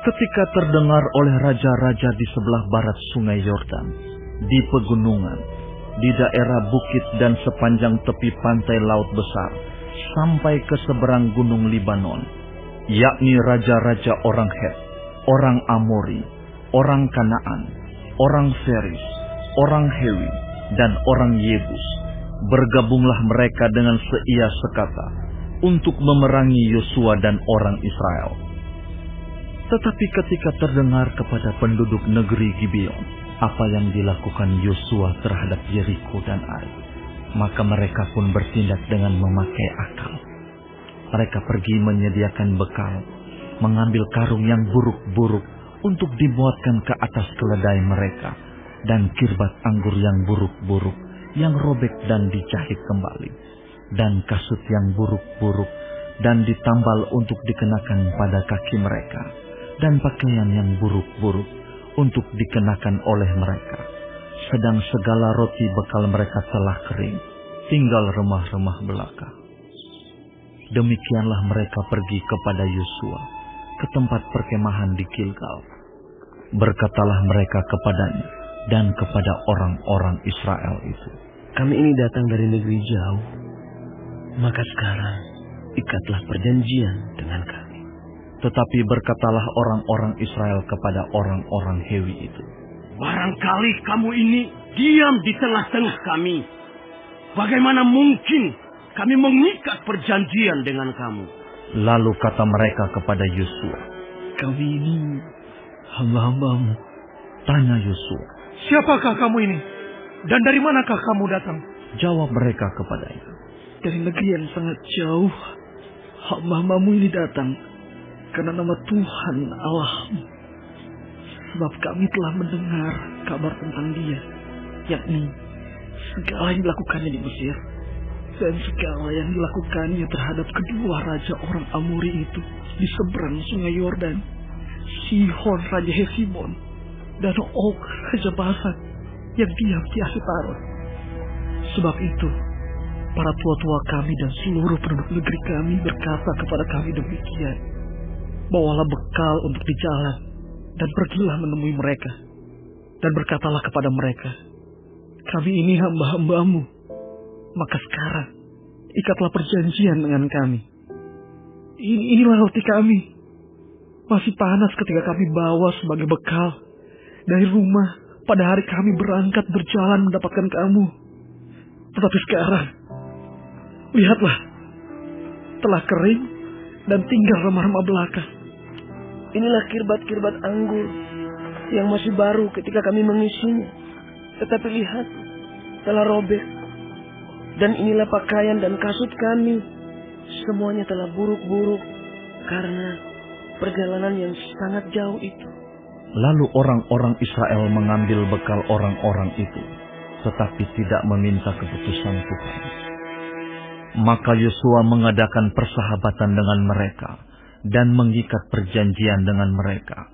Ketika terdengar oleh raja-raja di sebelah barat sungai Yordan, di pegunungan, di daerah bukit dan sepanjang tepi pantai Laut Besar, sampai ke seberang gunung Libanon, yakni raja-raja orang Het, orang Amori, orang Kanaan, orang Feris, orang Hewi, dan orang Yebus, bergabunglah mereka dengan seia sekata untuk memerangi Yosua dan orang Israel. Tetapi ketika terdengar kepada penduduk negeri Gibeon apa yang dilakukan Yosua terhadap Yeriko dan Ai, maka mereka pun bertindak dengan memakai akal. Mereka pergi menyediakan bekal, mengambil karung yang buruk-buruk untuk dimuatkan ke atas keledai mereka, dan kirbat anggur yang buruk-buruk yang robek dan dijahit kembali, dan kasut yang buruk-buruk dan ditambal untuk dikenakan pada kaki mereka, dan pakaian yang buruk-buruk untuk dikenakan oleh mereka. Sedang segala roti bekal mereka telah kering, tinggal remah-remah belaka. Demikianlah mereka pergi kepada Yosua ke tempat perkemahan di Gilgal. Berkatalah mereka kepadanya dan kepada orang-orang Israel itu, "Kami ini datang dari negeri jauh, maka sekarang ikatlah perjanjian dengan kami." Tetapi berkatalah orang-orang Israel kepada orang-orang Hewi itu, "Barangkali kamu ini diam di tengah-tengah kami. Bagaimana mungkin kami mengikat perjanjian dengan kamu?" Lalu kata mereka kepada Yosua, "Kami ini hamba-hambamu." Tanya Yosua, "Siapakah kamu ini? Dan dari manakah kamu datang?" Jawab mereka kepadanya, "Dari negeri yang sangat jauh, hamba-hambamu ini datang karena nama Tuhan Allahmu. Sebab kami telah mendengar kabar tentang Dia, yakni segala yang dilakukannya di Mesir, dan segala yang dilakukannya terhadap kedua raja orang Amori itu di seberang sungai Yordan, Sihon raja Hesibon, dan Og raja Basan yang diam di Astarot. Sebab itu, para tua-tua kami dan seluruh penduduk negeri kami berkata kepada kami demikian, bawalah bekal untuk di jalan, dan pergilah menemui mereka. Dan berkatalah kepada mereka, kami ini hamba-hambamu, maka sekarang ikatlah perjanjian dengan kami. Inilah roti kami, masih panas ketika kami bawa sebagai bekal dari rumah pada hari kami berangkat berjalan mendapatkan kamu. Tetapi sekarang, lihatlah, telah kering dan tinggal remah-remah belaka. Inilah kirbat-kirbat anggur yang masih baru ketika kami mengisinya. Tetapi lihat, telah robek. Dan inilah pakaian dan kasut kami. Semuanya telah buruk-buruk karena perjalanan yang sangat jauh itu." Lalu orang-orang Israel mengambil bekal orang-orang itu, tetapi tidak meminta keputusan Tuhan. Maka Yosua mengadakan persahabatan dengan mereka dan mengikat perjanjian dengan mereka,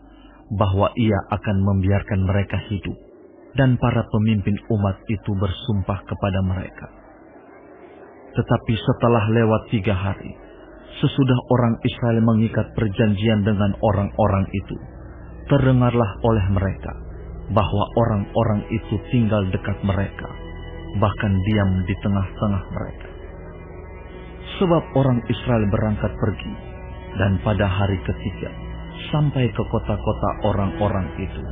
bahwa ia akan membiarkan mereka hidup, dan para pemimpin umat itu bersumpah kepada mereka. Tetapi setelah lewat 3 hari, sesudah orang Israel mengikat perjanjian dengan orang-orang itu, terdengarlah oleh mereka bahwa orang-orang itu tinggal dekat mereka, bahkan diam di tengah-tengah mereka. Sebab orang Israel berangkat pergi, dan pada hari ketiga sampai ke kota-kota orang-orang itu.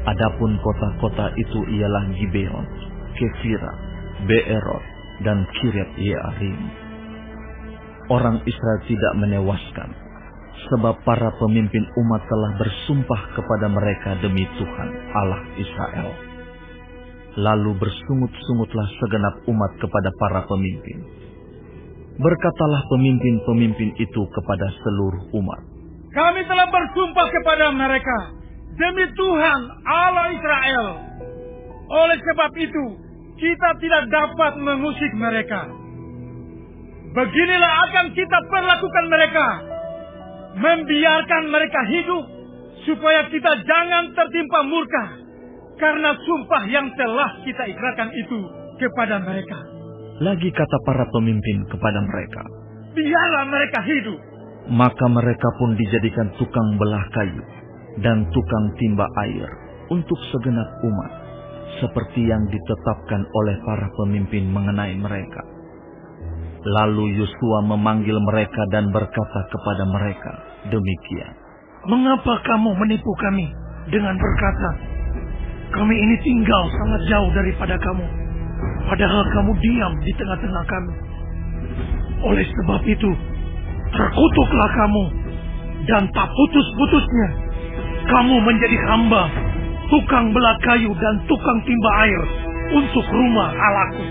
Adapun kota-kota itu ialah Gibeon, Kefira, Beerot, dan Kiryat Yearim. Orang Israel tidak menewaskan, sebab para pemimpin umat telah bersumpah kepada mereka demi Tuhan Allah Israel. Lalu bersungut-sungutlah segenap umat kepada para pemimpin. Berkatalah pemimpin-pemimpin itu kepada seluruh umat, "Kami telah bersumpah kepada mereka demi Tuhan Allah Israel. Oleh sebab itu, kita tidak dapat mengusik mereka. Beginilah akan kita perlakukan mereka, membiarkan mereka hidup, supaya kita jangan tertimpa murka karena sumpah yang telah kita ikrarkan itu kepada mereka." Lagi kata para pemimpin kepada mereka, "Biarlah mereka hidup." Maka mereka pun dijadikan tukang belah kayu dan tukang timba air untuk segenap umat, seperti yang ditetapkan oleh para pemimpin mengenai mereka. Lalu Yosua memanggil mereka dan berkata kepada mereka demikian, "Mengapa kamu menipu kami dengan berkata, kami ini tinggal sangat jauh daripada kamu, padahal kamu diam di tengah-tengah kami? Oleh sebab itu, terkutuklah kamu, dan tak putus-putusnya kamu menjadi hamba, tukang belah kayu dan tukang timba air untuk rumah Allahku."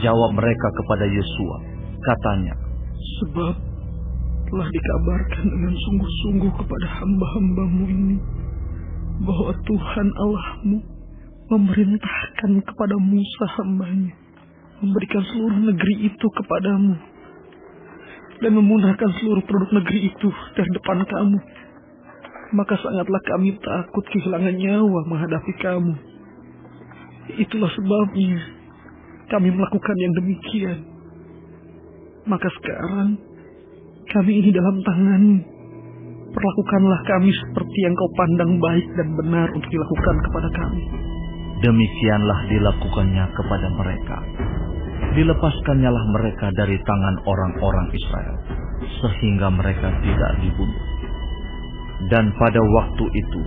Jawab mereka kepada Yosua, katanya, Sebab telah dikabarkan dengan sungguh-sungguh kepada hamba-hambamu ini, bahwa Tuhan Allahmu memerintahkan kepada Musa hambanya, memberikan seluruh negeri itu kepadamu, dan memunahkan seluruh penduduk negeri itu dari depan kamu. Maka sangatlah kami takut kehilangan nyawa menghadapi kamu. Itulah sebabnya kami melakukan yang demikian. Maka sekarang kami ini dalam tangan-Mu. Perlakukanlah kami seperti yang Kau pandang baik dan benar untuk dilakukan kepada kami. Demikianlah dilakukannya kepada mereka. Dilepaskannyalah mereka dari tangan orang-orang Israel, sehingga mereka tidak dibunuh. Dan pada waktu itu,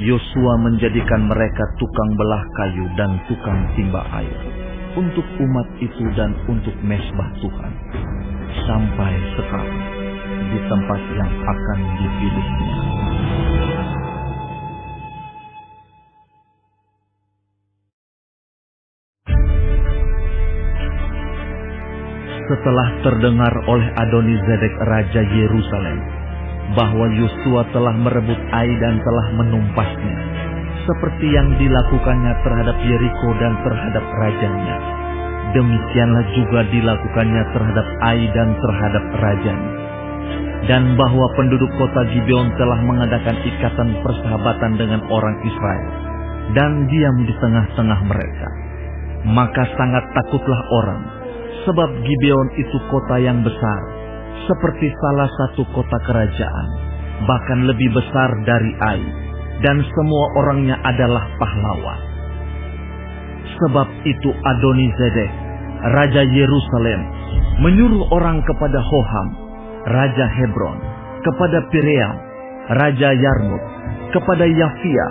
Yosua menjadikan mereka tukang belah kayu dan tukang timba air untuk umat itu dan untuk mezbah Tuhan, sampai sekarang di tempat yang akan dipilihnya. Setelah terdengar oleh Adoni-Zedek Raja Yerusalem bahwa Yosua telah merebut Ai dan telah menumpasnya, seperti yang dilakukannya terhadap Yeriko dan terhadap rajanya, demikianlah juga dilakukannya terhadap Ai dan terhadap rajanya. Dan bahwa penduduk kota Gibeon telah mengadakan ikatan persahabatan dengan orang Israel dan diam di tengah-tengah mereka. Maka sangat takutlah orang, sebab Gibeon itu kota yang besar, seperti salah satu kota kerajaan, bahkan lebih besar dari Ai, dan semua orangnya adalah pahlawan. Sebab itu Adoni-Zedek, Raja Yerusalem, menyuruh orang kepada Hoham, Raja Hebron, kepada Piream, Raja Yarmut, kepada Yafia,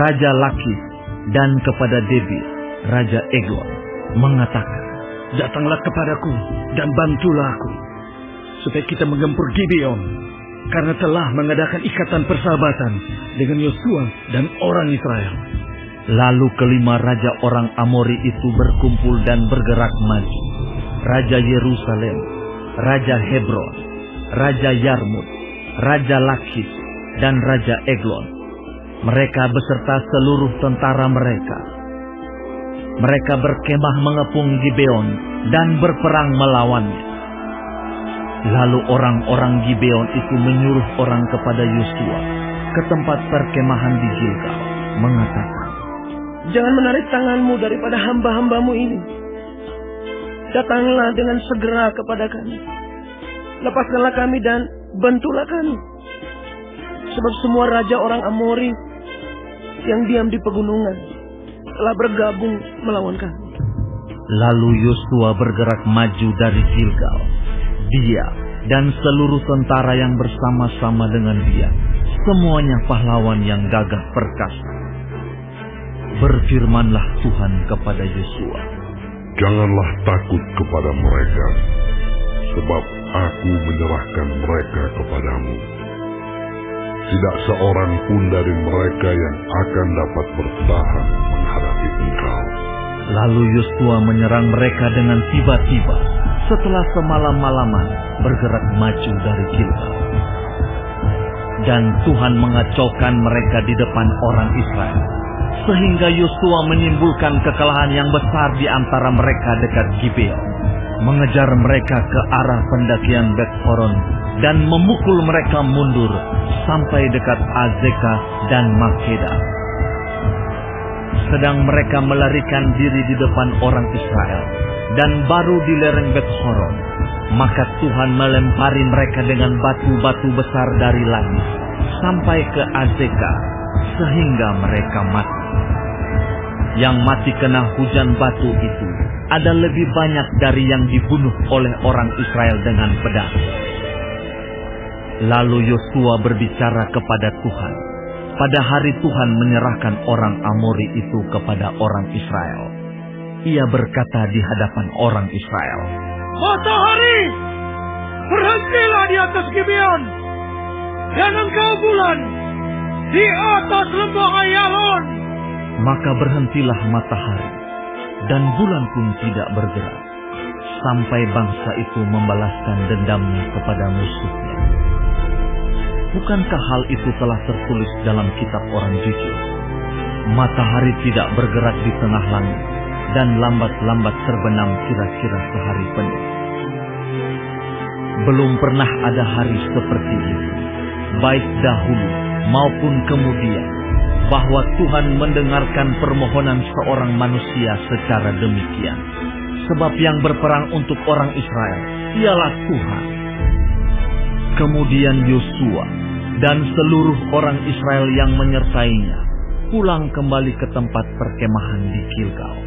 Raja Lakis, dan kepada Debir, Raja Eglon, mengatakan, "Datanglah kepadaku dan bantulah aku, supaya kita menggempur Gibeon, karena telah mengadakan ikatan persahabatan dengan Yosua dan orang Israel." Lalu kelima raja orang Amori itu berkumpul dan bergerak maju. Raja Yerusalem, Raja Hebron, Raja Yarmut, Raja Lakis, dan Raja Eglon. Mereka beserta seluruh tentara mereka. Mereka berkemah mengepung Gibeon dan berperang melawannya. Lalu orang-orang Gibeon itu menyuruh orang kepada Yosua ke tempat perkemahan di Gilgal, mengatakan, Jangan menarik tanganmu daripada hamba-hambamu ini. Datanglah dengan segera kepada kami. Lepaskanlah kami dan bantulah kami. Sebab semua raja orang Amori yang diam di pegunungan telah bergabung melawan kami. Lalu Yosua bergerak maju dari Gilgal. Dia dan seluruh tentara yang bersama-sama dengan dia, semuanya pahlawan yang gagah perkasa. Berfirmanlah Tuhan kepada Yosua, "Janganlah takut kepada mereka, sebab aku menyerahkan mereka kepadamu. Tidak seorang pun dari mereka yang akan dapat bertahan menghadapi engkau." Lalu Yosua menyerang mereka dengan tiba-tiba setelah semalam-malaman bergerak maju dari Gilgal. Dan Tuhan mengacaukan mereka di depan orang Israel, sehingga Yosua menimbulkan kekalahan yang besar di antara mereka dekat Gibeon, mengejar mereka ke arah pendakian Bet Horon dan memukul mereka mundur sampai dekat Azeka dan Makeda. Sedang mereka melarikan diri di depan orang Israel, dan baru di lereng Bet Horon, Maka Tuhan melempari mereka dengan batu-batu besar dari langit sampai ke Azeka, sehingga mereka mati. Yang mati kena hujan batu itu ada lebih banyak dari yang dibunuh oleh orang Israel dengan pedang. Lalu Yosua berbicara kepada Tuhan. Pada hari Tuhan menyerahkan orang Amori itu kepada orang Israel. Ia berkata di hadapan orang Israel, "Matahari, berhentilah di atas Gibeon, dan engkau bulan di atas lembah Ayalon." Maka berhentilah matahari, dan bulan pun tidak bergerak, sampai bangsa itu membalaskan dendamnya kepada musuhnya. Bukankah hal itu telah tertulis dalam kitab orang jujur? Matahari tidak bergerak di tengah langit, dan lambat-lambat terbenam kira-kira sehari penuh. Belum pernah ada hari seperti itu, baik dahulu maupun kemudian, bahwa Tuhan mendengarkan permohonan seorang manusia secara demikian. Sebab yang berperang untuk orang Israel ialah Tuhan. Kemudian Yosua dan seluruh orang Israel yang menyertainya pulang kembali ke tempat perkemahan di Gilgal.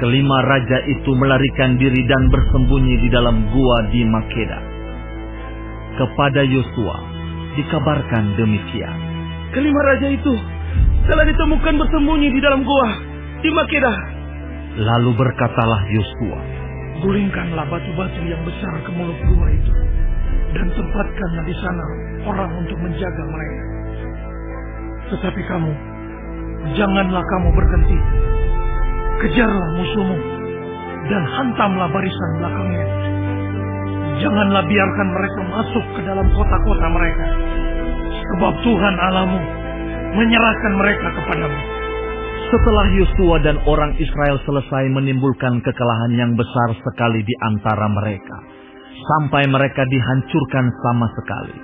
Kelima raja itu melarikan diri dan bersembunyi di dalam gua di Makeda. Kepada Yosua dikabarkan demikian. Kelima raja itu telah ditemukan bersembunyi di dalam gua di Makeda. Lalu berkatalah Yosua, "Gulingkanlah batu-batu yang besar ke mulut gua itu, dan tempatkanlah di sana orang untuk menjaga mereka. Tetapi kamu, janganlah kamu berhenti. Kejarlah musuhmu, dan hantamlah barisan belakangnya. Janganlah biarkan mereka masuk ke dalam kota-kota mereka, sebab Tuhan Allahmu menyerahkan mereka kepadamu." Setelah Yosua dan orang Israel selesai menimbulkan kekalahan yang besar sekali di antara mereka, sampai mereka dihancurkan sama sekali,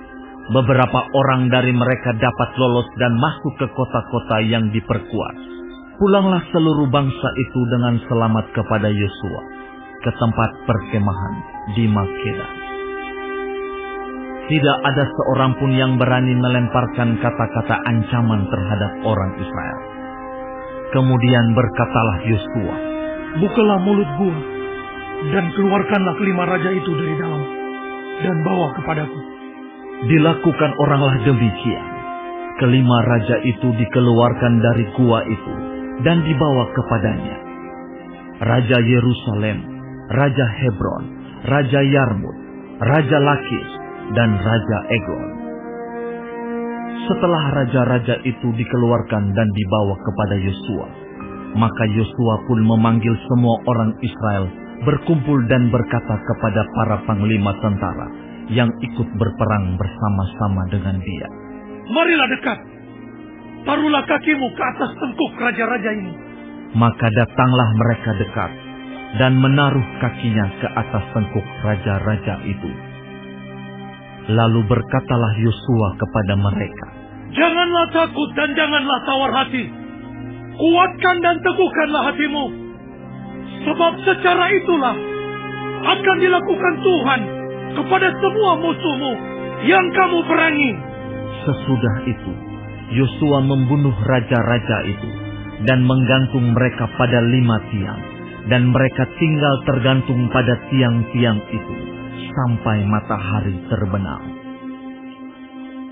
beberapa orang dari mereka dapat lolos dan masuk ke kota-kota yang diperkuat. Pulanglah seluruh bangsa itu dengan selamat kepada Yosua ke tempat perkemahan di Makeda. Tidak ada seorang pun yang berani melemparkan kata-kata ancaman terhadap orang Israel. Kemudian berkatalah Yosua, "Bukalah mulut gua, dan keluarkanlah kelima raja itu dari dalam, dan bawa kepadaku." Dilakukan oranglah demikian. Kelima raja itu dikeluarkan dari gua itu dan dibawa kepadanya. Raja Yerusalem, Raja Hebron, Raja Yarmut, Raja Lakis, dan Raja Eglon. Setelah raja-raja itu dikeluarkan dan dibawa kepada Yosua, maka Yosua pun memanggil semua orang Israel berkumpul dan berkata kepada para panglima tentara yang ikut berperang bersama-sama dengan dia, "Marilah dekat, taruhlah kakimu ke atas tengkuk raja-raja ini." Maka datanglah mereka dekat dan menaruh kakinya ke atas tengkuk raja-raja itu. Lalu berkatalah Yosua kepada mereka, "Janganlah takut dan janganlah tawar hati. Kuatkan dan teguhkanlah hatimu. Sebab secara itulah akan dilakukan Tuhan kepada semua musuhmu yang kamu perangi." Sesudah itu, Yosua membunuh raja-raja itu dan menggantung mereka pada 5 tiang. Dan mereka tinggal tergantung pada tiang-tiang itu sampai matahari terbenam.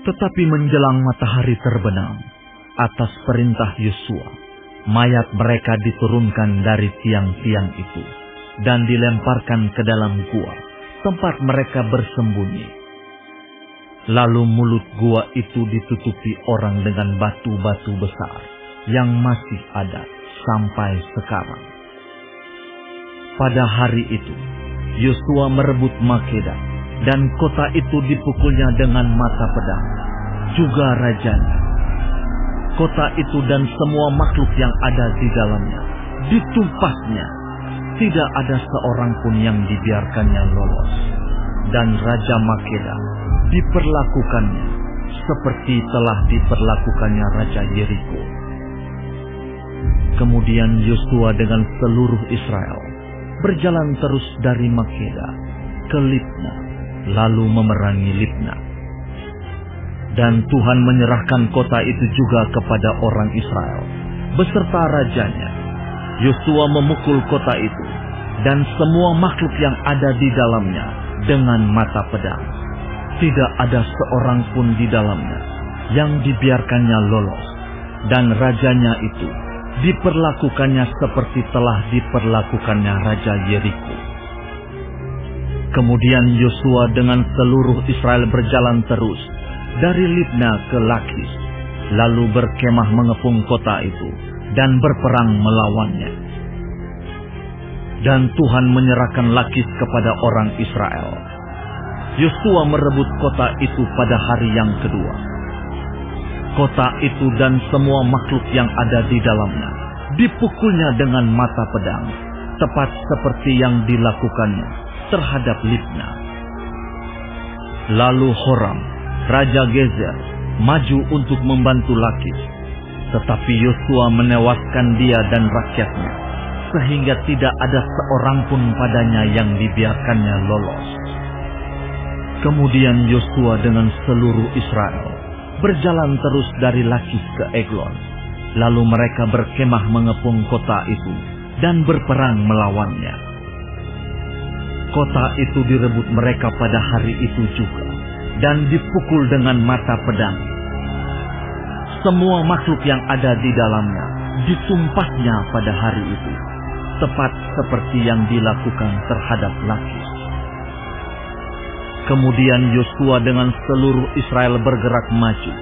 Tetapi menjelang matahari terbenam, atas perintah Yosua, mayat mereka diturunkan dari tiang-tiang itu dan dilemparkan ke dalam gua, tempat mereka bersembunyi. Lalu mulut gua itu ditutupi orang dengan batu-batu besar yang masih ada sampai sekarang. Pada hari itu, Yosua merebut Makeda, dan kota itu dipukulnya dengan mata pedang, juga rajanya. Kota itu dan semua makhluk yang ada di dalamnya ditumpasnya. Tidak ada seorang pun yang dibiarkannya lolos. Dan Raja Makeda diperlakukannya seperti telah diperlakukannya Raja Yeriko. Kemudian Yosua dengan seluruh Israel berjalan terus dari Makeda ke Libna, lalu memerangi Libna. Dan Tuhan menyerahkan kota itu juga kepada orang Israel, beserta rajanya. Yosua memukul kota itu, dan semua makhluk yang ada di dalamnya dengan mata pedang. Tidak ada seorang pun di dalamnya yang dibiarkannya lolos, dan rajanya itu diperlakukannya seperti telah diperlakukannya Raja Yeriko. Kemudian Yosua dengan seluruh Israel berjalan terus dari Libna ke Lakis, lalu berkemah mengepung kota itu dan berperang melawannya. Dan Tuhan menyerahkan Lakis kepada orang Israel. Yosua merebut kota itu pada hari yang kedua. Kota itu dan semua makhluk yang ada di dalamnya dipukulnya dengan mata pedang, tepat seperti yang dilakukannya terhadap Libna. Lalu Horam, Raja Gezer, maju untuk membantu Lakis, tetapi Yosua menewaskan dia dan rakyatnya, sehingga tidak ada seorang pun padanya yang dibiarkannya lolos. Kemudian Yosua dengan seluruh Israel berjalan terus dari Lakis ke Eglon, lalu mereka berkemah mengepung kota itu dan berperang melawannya. Kota itu direbut mereka pada hari itu juga, dan dipukul dengan mata pedang. Semua makhluk yang ada di dalamnya ditumpahnya pada hari itu, tepat seperti yang dilakukan terhadap Lakis. Kemudian Yosua dengan seluruh Israel bergerak maju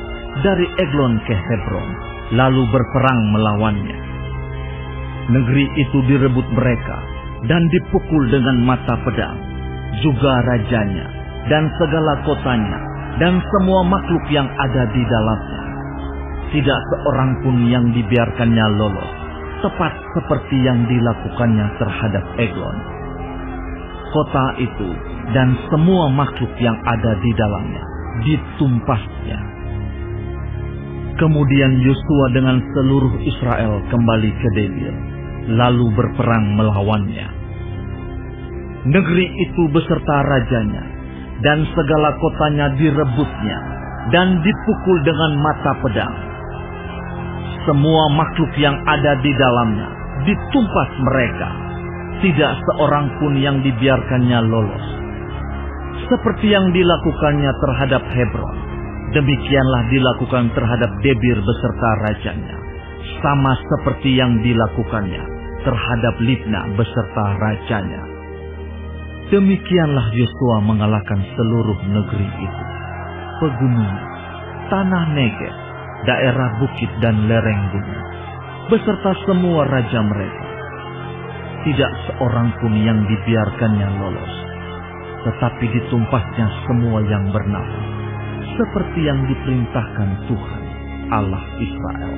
dari Eglon ke Hebron, lalu berperang melawannya. Negeri itu direbut mereka dan dipukul dengan mata pedang, juga rajanya dan segala kotanya dan semua makhluk yang ada di dalamnya. Tidak seorang pun yang dibiarkannya lolos, tepat seperti yang dilakukannya terhadap Eglon. Kota itu dan semua makhluk yang ada di dalamnya ditumpahnya. Kemudian Yosua dengan seluruh Israel kembali ke Debir, lalu berperang melawannya. Negeri itu beserta rajanya dan segala kotanya direbutnya dan dipukul dengan mata pedang. Semua makhluk yang ada di dalamnya ditumpas mereka. Tidak seorang pun yang dibiarkannya lolos. Seperti yang dilakukannya terhadap Hebron, demikianlah dilakukan terhadap Debir beserta rajanya, sama seperti yang dilakukannya terhadap Libna beserta rajanya. Demikianlah Yosua mengalahkan seluruh negeri itu, pegunungan, tanah Negev, daerah bukit dan lereng gunung, beserta semua raja mereka. Tidak seorang pun yang dibiarkannya lolos, tetapi ditumpahnya semua yang bernafas, seperti yang diperintahkan Tuhan, Allah Israel.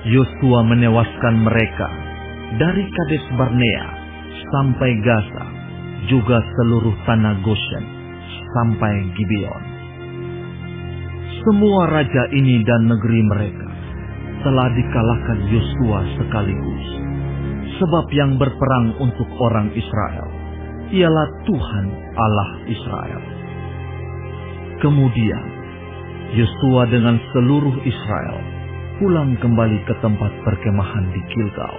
Yosua menewaskan mereka dari Kades Barnea sampai Gaza, juga seluruh tanah Goshen sampai Gibeon. Semua raja ini dan negeri mereka telah dikalahkan Yosua sekaligus. Sebab yang berperang untuk orang Israel ialah Tuhan Allah Israel. Kemudian Yosua dengan seluruh Israel pulang kembali ke tempat perkemahan di Gilgal.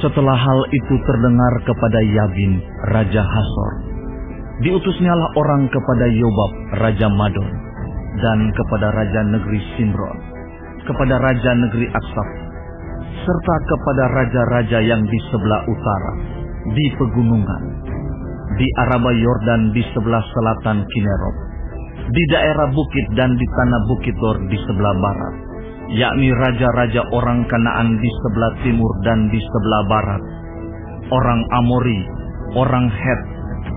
Setelah hal itu terdengar kepada Yabin, Raja Hasor, diutusnyalah orang kepada Yobab, Raja Madon, dan kepada Raja Negeri Simron, kepada Raja Negeri Aksaf, serta kepada raja-raja yang di sebelah utara, di pegunungan, di Araba Yordan di sebelah selatan Kinerot, di daerah bukit dan di tanah Bukit Dor di sebelah barat, yakni raja-raja orang Kanaan di sebelah timur dan di sebelah barat, orang Amori, orang Het,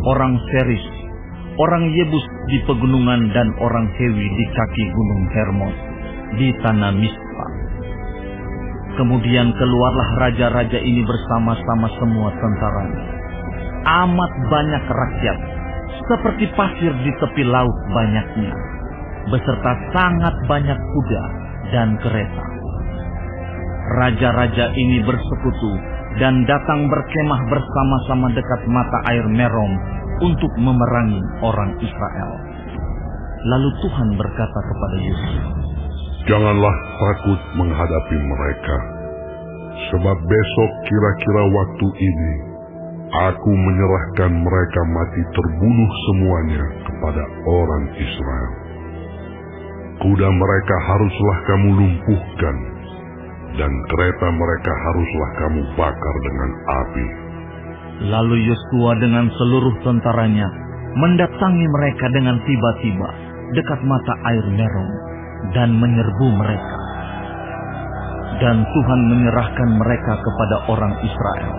orang Feris, orang Yebus di pegunungan dan orang Hewi di kaki gunung Hermon, di tanah Mispa. Kemudian keluarlah raja-raja ini bersama-sama semua tentaranya. Amat banyak rakyat, seperti pasir di tepi laut banyaknya. beserta sangat banyak kuda dan kereta. Raja-raja ini bersekutu dan datang berkemah bersama-sama dekat mata air Merom untuk memerangi orang Israel. Lalu Tuhan berkata kepada Yosua, "Janganlah takut menghadapi mereka, sebab besok kira-kira waktu ini aku menyerahkan mereka mati terbunuh semuanya kepada orang Israel. Kuda mereka haruslah kamu lumpuhkan, dan kereta mereka haruslah kamu bakar dengan api." Lalu Yosua dengan seluruh tentaranya mendatangi mereka dengan tiba-tiba dekat mata air Merom dan menyerbu mereka. Dan Tuhan menyerahkan mereka kepada orang Israel.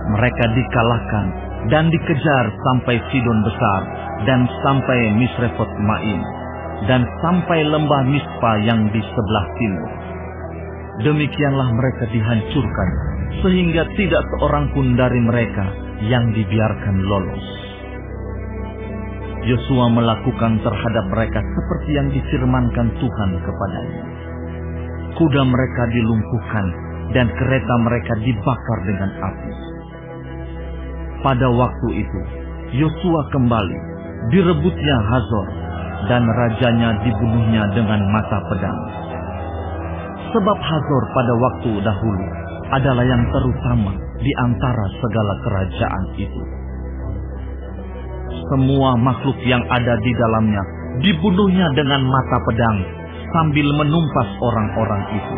Mereka dikalahkan dan dikejar sampai Sidon Besar dan sampai Misrefot Maim dan sampai lembah Mispa yang di sebelah timur. Demikianlah mereka dihancurkan sehingga tidak seorang pun dari mereka yang dibiarkan lolos. Yosua melakukan terhadap mereka seperti yang difirmankan Tuhan kepadanya. Kuda mereka dilumpuhkan dan kereta mereka dibakar dengan api. Pada waktu itu, Yosua kembali, direbutnya Hazor, dan rajanya dibunuhnya dengan mata pedang. Sebab Hazor pada waktu dahulu adalah yang terutama di antara segala kerajaan itu. Semua makhluk yang ada di dalamnya dibunuhnya dengan mata pedang sambil menumpas orang-orang itu.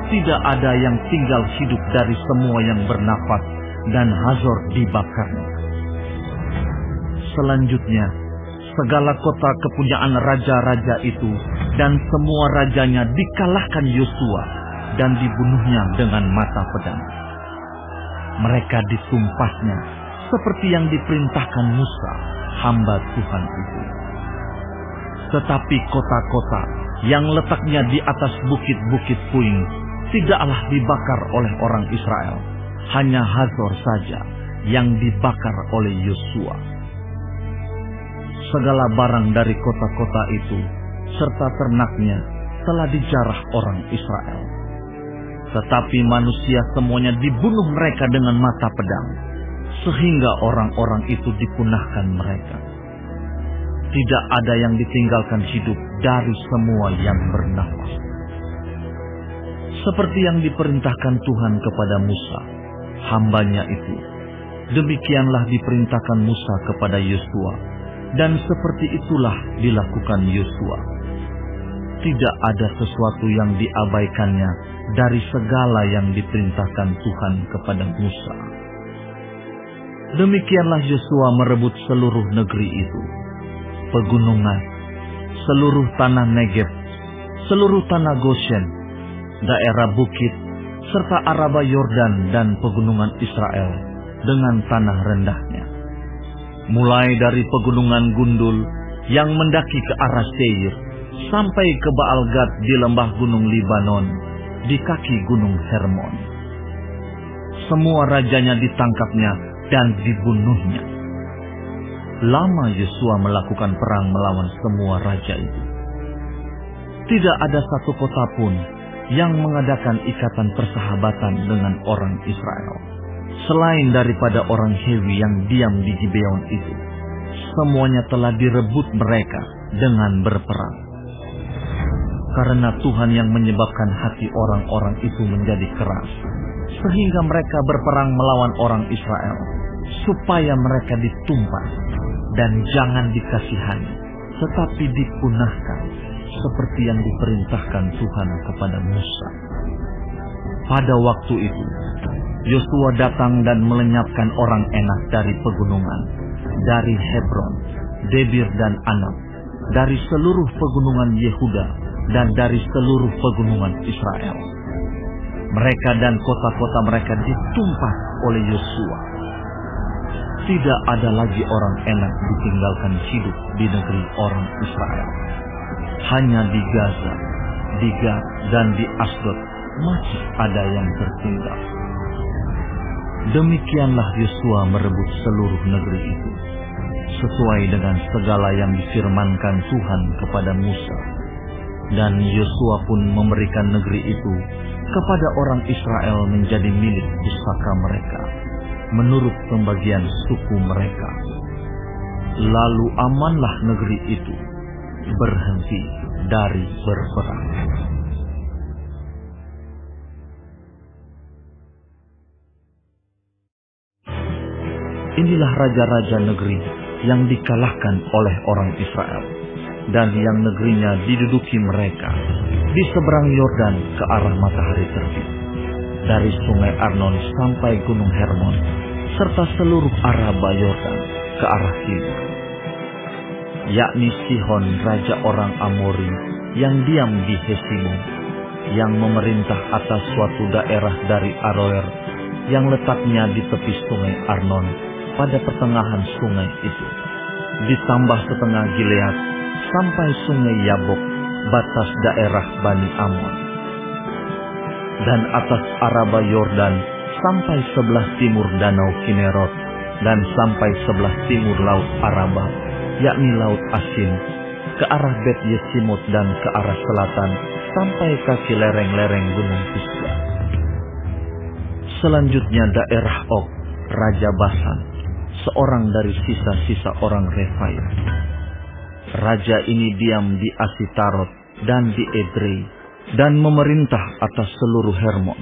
Tidak ada yang tinggal hidup dari semua yang bernafas, dan Hazor dibakarnya. Selanjutnya, segala kota kepunyaan raja-raja itu dan semua rajanya dikalahkan Yosua dan dibunuhnya dengan mata pedang. Mereka ditumpasnya seperti yang diperintahkan Musa, hamba Tuhan itu. Tetapi kota-kota yang letaknya di atas bukit-bukit puing tidaklah dibakar oleh orang Israel. Hanya Hazor saja yang dibakar oleh Yosua. Segala barang dari kota-kota itu serta ternaknya telah dijarah orang Israel. Tetapi manusia semuanya dibunuh mereka dengan mata pedang, sehingga orang-orang itu dipunahkan mereka. Tidak ada yang ditinggalkan hidup dari semua yang bernafas. Seperti yang diperintahkan Tuhan kepada Musa, hambanya itu, demikianlah diperintahkan Musa kepada Yosua, dan seperti itulah dilakukan Yosua. Tidak ada sesuatu yang diabaikannya dari segala yang diperintahkan Tuhan kepada Musa. Demikianlah Yosua merebut seluruh negeri itu, pegunungan, seluruh tanah Negeb, seluruh tanah Goshen, daerah bukit, serta Araba Yordan dan pegunungan Israel dengan tanah rendahnya. Mulai dari pegunungan Gundul yang mendaki ke arah Seir, sampai ke Baal-Gad di lembah gunung Libanon, di kaki gunung Hermon. Semua rajanya ditangkapnya dan dibunuhnya. Lama Yosua melakukan perang melawan semua raja itu. Tidak ada satu kota pun yang mengadakan ikatan persahabatan dengan orang Israel, selain daripada orang Hewi yang diam di Gibeon itu. Semuanya telah direbut mereka dengan berperang. Karena Tuhan yang menyebabkan hati orang-orang itu menjadi keras, sehingga mereka berperang melawan orang Israel, supaya mereka ditumpas dan jangan dikasihani, tetapi dipunahkan, seperti yang diperintahkan Tuhan kepada Musa. Pada waktu itu, Yosua datang dan melenyapkan orang Enak dari pegunungan, dari Hebron, Debir dan Anab, dari seluruh pegunungan Yehuda, dan dari seluruh pegunungan Israel. Mereka dan kota-kota mereka ditumpas oleh Yosua. Tidak ada lagi orang Enak ditinggalkan hidup di negeri orang Israel. Hanya di Gaza, di Gad, dan di Asdod masih ada yang tertinggal. Demikianlah Yosua merebut seluruh negeri itu, sesuai dengan segala yang difirmankan Tuhan kepada Musa. Dan Yosua pun memberikan negeri itu kepada orang Israel menjadi milik pusaka mereka, menurut pembagian suku mereka. Lalu amanlah negeri itu, berhenti dari berperang. Inilah raja-raja negeri yang dikalahkan oleh orang Israel, dan yang negerinya diduduki mereka di seberang Yordan ke arah matahari terbit, dari sungai Arnon sampai gunung Hermon, serta seluruh Araba Yordan ke arah timur, yakni Sihon raja orang Amori yang diam di Hesibon, yang memerintah atas suatu daerah dari Aroer yang letaknya di tepi sungai Arnon pada pertengahan sungai itu, ditambah setengah Gilead sampai sungai Yabok, batas daerah Bani Amon, dan atas Araba Yordan sampai sebelah timur danau Kinerot, dan sampai sebelah timur laut Araba, yakni laut Asin, ke arah Bet Yesimot, dan ke arah selatan sampai kaki lereng-lereng gunung Pisgah. Selanjutnya daerah Og, raja Basan, seorang dari sisa-sisa orang Refaim. Raja ini diam di Asitarot dan di Edrei, dan memerintah atas seluruh Hermon,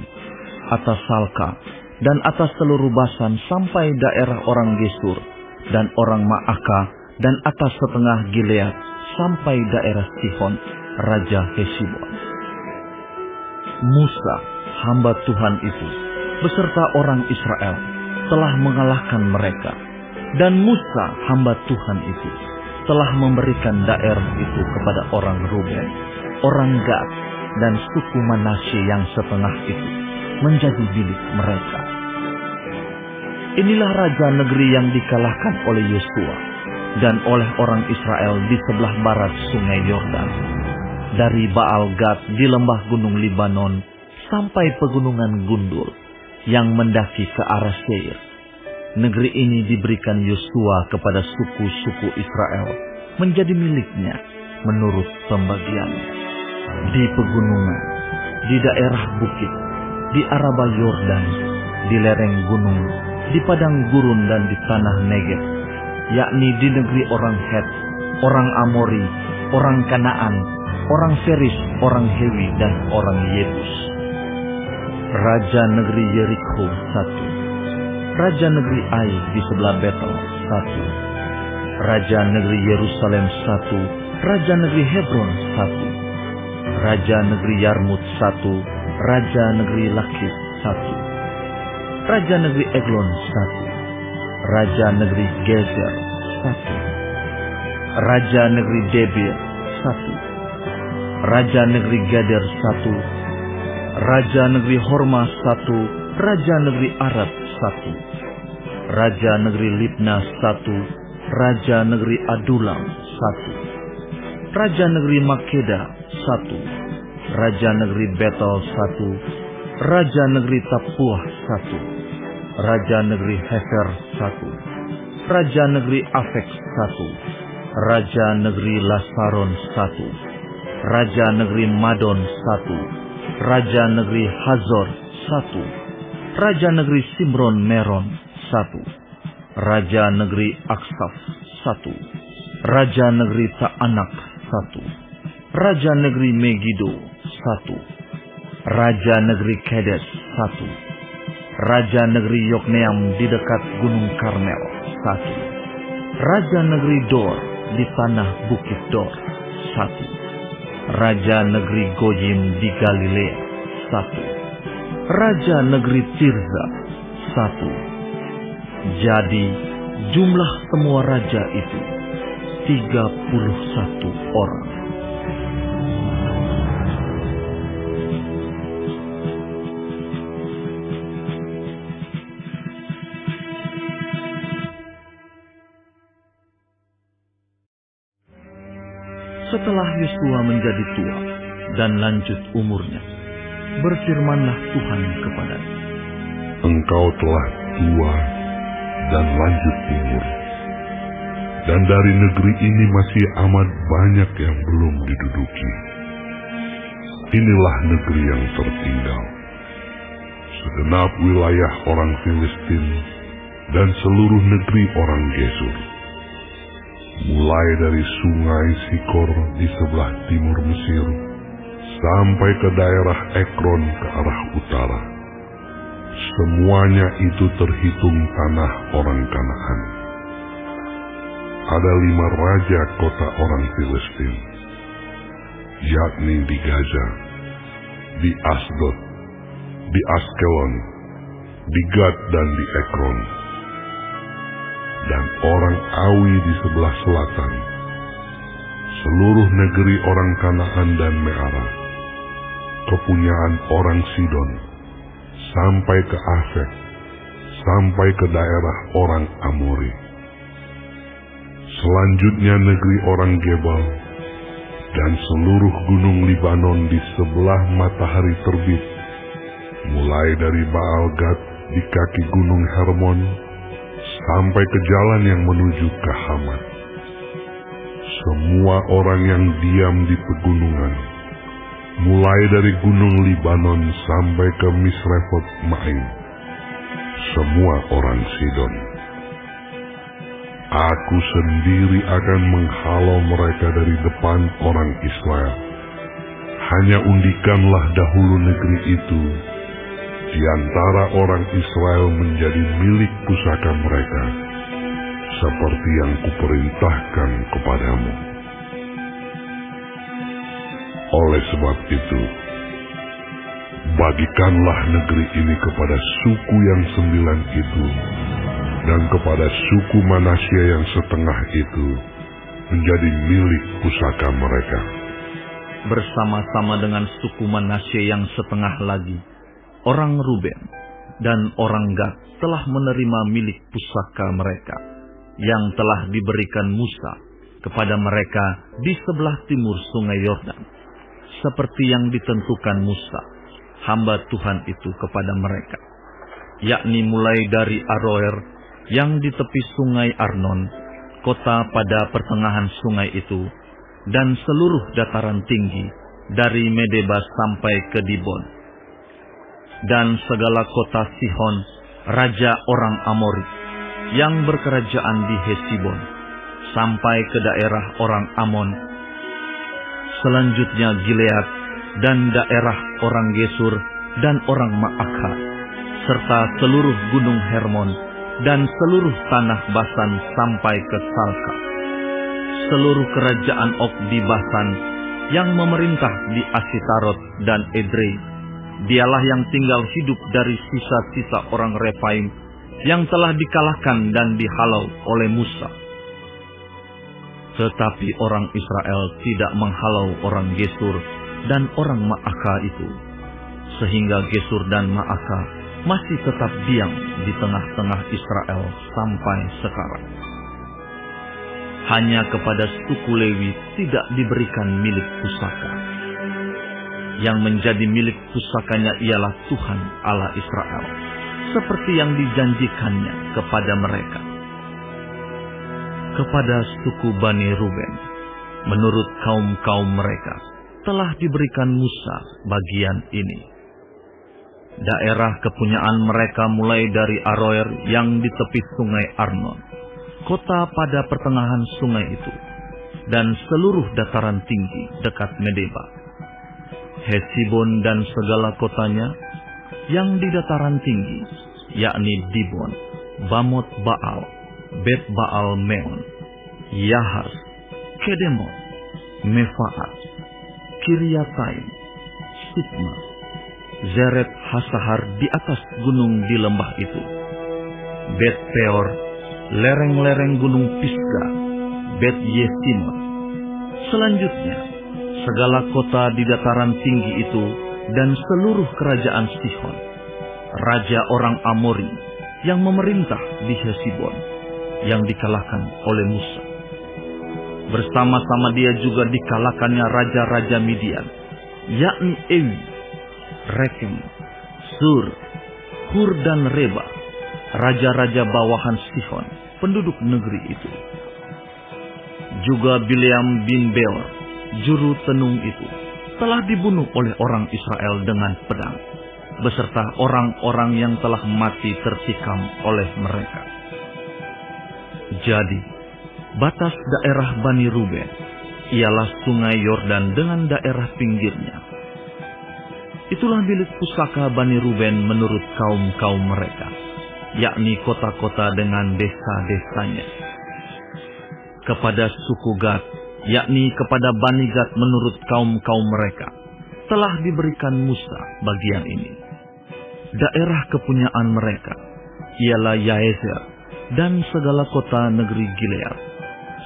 atas Salka, dan atas seluruh Basan sampai daerah orang Gesur dan orang Maaka, dan atas setengah Gilead sampai daerah Sihon, raja Hesibon. Musa, hamba Tuhan itu, beserta orang Israel, telah mengalahkan mereka, dan Musa, hamba Tuhan itu, telah memberikan daerah itu kepada orang Ruben, orang Gad, dan suku Manasye yang setengah itu menjadi milik mereka. Inilah raja negeri yang dikalahkan oleh Yosua dan oleh orang Israel di sebelah barat sungai Yordan, dari Baal Gad di lembah gunung Libanon sampai pegunungan Gundul yang mendaki ke arah Seir. Negeri ini diberikan Yosua kepada suku-suku Israel menjadi miliknya menurut pembagiannya. Di pegunungan, di daerah bukit, di Araba Yordan, di lereng gunung, di padang gurun, dan di tanah Negeb, yakni di negeri orang Het, orang Amori, orang Kanaan, orang Feris, orang Hewi, dan orang Yebus. Raja negeri Yerikho 1, Raja negeri Ai di sebelah Betel 1, Raja negeri Yerusalem 1, Raja negeri Hebron 1, Raja negeri Yarmut 1, Raja negeri Lakis 1, Raja negeri Eglon 1, Raja negeri Gezer 1, Raja negeri Debir 1, Raja negeri Geder 1, Raja negeri Horma 1, Raja negeri Arad 1, Raja negeri Libna 1, Raja negeri Adulam 1, Raja negeri Makeda 1, Raja negeri Betel 1, Raja negeri Tapuah 1, Raja negeri Hefer 1, Raja negeri Afek 1, Raja negeri Lasaron 1, Raja negeri Madon 1, Raja negeri Hazor 1, Raja negeri Simron Meron 1, Raja negeri Aksaf 1, Raja negeri Ta'anak 1, Raja negeri Megido 1, Raja negeri Kedes 1, Raja negeri Yokneam di dekat Gunung Karmel 1, Raja negeri Dor di tanah Bukit Dor 1, Raja negeri Gojim di Galilea 1, Raja negeri Tirza 1. Jadi jumlah semua raja itu 31 orang. Setelah Yosua menjadi tua dan lanjut umurnya, berfirmanlah Tuhan kepadanya, Engkau telah tua dan lanjut umur. dan dari negeri ini masih amat banyak yang belum diduduki. Inilah negeri yang tertinggal, segenap wilayah orang Filistin dan seluruh negeri orang Gesur, mulai dari sungai Sikor di sebelah timur Mesir sampai ke daerah Ekron ke arah utara. Semuanya itu terhitung tanah orang Kanaan. Ada 5 raja kota orang Filistin, yakni di Gaza, di Asdod, di Askelon, di Gad dan di Ekron, dan orang Awi di sebelah selatan, seluruh negeri orang Kanaan dan Meara, kepunyaan orang Sidon, sampai ke Afek, sampai ke daerah orang Amori. Selanjutnya negeri orang Gebal, dan seluruh gunung Libanon di sebelah matahari terbit, mulai dari Baal Gad di kaki gunung Hermon, sampai ke jalan yang menuju ke Hamat. Semua orang yang diam di pegunungan, mulai dari gunung Libanon sampai ke Misrefot Maim, semua orang Sidon. Aku sendiri akan menghalau mereka dari depan orang Israel. Hanya undikanlah dahulu negeri itu di antara orang Israel menjadi milik pusaka mereka, seperti yang kuperintahkan kepadamu. Oleh sebab itu, bagikanlah negeri ini kepada suku yang 9 itu, dan kepada suku Manasya yang setengah itu menjadi milik pusaka mereka. Bersama-sama dengan suku Manasya yang setengah lagi, orang Ruben dan orang Gad telah menerima milik pusaka mereka, yang telah diberikan Musa kepada mereka di sebelah timur sungai Yordan, seperti yang ditentukan Musa, hamba Tuhan itu kepada mereka, yakni mulai dari Aroer yang di tepi sungai Arnon, kota pada pertengahan sungai itu, dan seluruh dataran tinggi dari Medeba sampai ke Dibon, dan segala kota Sihon, raja orang Amori, yang berkerajaan di Hesibon, sampai ke daerah orang Amon. Selanjutnya Gilead dan daerah orang Gesur dan orang Maakha, serta seluruh gunung Hermon, dan seluruh tanah Basan sampai ke Salka. Seluruh kerajaan Og di Basan, yang memerintah di Asitarot dan Edrei, dialah yang tinggal hidup dari sisa-sisa orang Refaim, yang telah dikalahkan dan dihalau oleh Musa. Tetapi orang Israel tidak menghalau orang Gesur dan orang Maakha itu, sehingga Gesur dan Maakha masih tetap diam di tengah-tengah Israel sampai sekarang. Hanya kepada suku Lewi tidak diberikan milik pusaka. Yang menjadi milik pusakanya ialah Tuhan Allah Israel, seperti yang dijanjikannya kepada mereka. Kepada suku Bani Ruben, menurut kaum-kaum mereka, telah diberikan Musa bagian ini. Daerah kepunyaan mereka mulai dari Aroer yang di tepi sungai Arnon, kota pada pertengahan sungai itu, dan seluruh dataran tinggi dekat Medeba, Hesibon dan segala kotanya, yang di dataran tinggi, yakni Dibon, Bamot Baal, Bet Baal Meon, Yahas, Kedemot, Mefaat, Kiryataim, Sitma, Zeret Hasahar di atas gunung di lembah itu, Bet Peor, lereng-lereng gunung Pisga, Bet Yesimot. Selanjutnya, segala kota di dataran tinggi itu dan seluruh kerajaan Sihon, raja orang Amori, yang memerintah di Hesibon, yang dikalahkan oleh Musa. Bersama-sama dia juga dikalahkannya raja-raja Midian, yakni Ewi, Rekem, Sur, Hur dan Reba, raja-raja bawahan Sihon, penduduk negeri itu. juga Bileam bin Beor, juru tenung itu, telah dibunuh oleh orang Israel dengan pedang, beserta orang-orang yang telah mati tertikam oleh mereka. Jadi, batas daerah Bani Ruben ialah sungai Yordan dengan daerah pinggirnya. Itulah milik pusaka Bani Ruben menurut kaum-kaum mereka, yakni kota-kota dengan desa-desanya. Kepada suku Gad, yakni kepada Bani Gad menurut kaum-kaum mereka, telah diberikan Musa bagian ini. Daerah kepunyaan mereka ialah Yaezer dan segala kota negeri Gilead,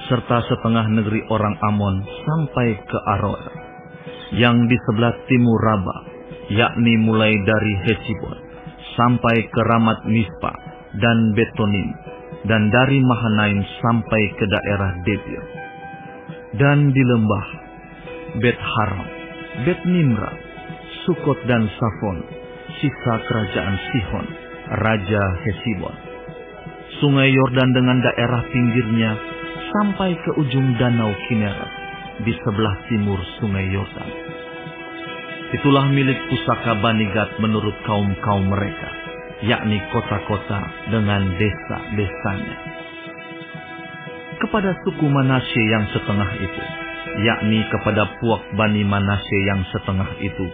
serta setengah negeri orang Amon sampai ke Aroer, yang di sebelah timur Raba, yakni mulai dari Hesibon sampai ke Ramat Mispa dan Betonim, dan dari Mahanaim sampai ke daerah Debir, dan di lembah Bet Haram, Bet Nimra, Sukot dan Safon, sisa kerajaan Sihon, Raja Hesibon, sungai Yordan dengan daerah pinggirnya sampai ke ujung danau Kineret di sebelah timur sungai Yordan. Itulah milik pusaka Bani Gad menurut kaum-kaum mereka, yakni kota-kota dengan desa-desanya. Kepada suku Manasye yang setengah itu, yakni kepada puak Bani Manasye yang setengah itu,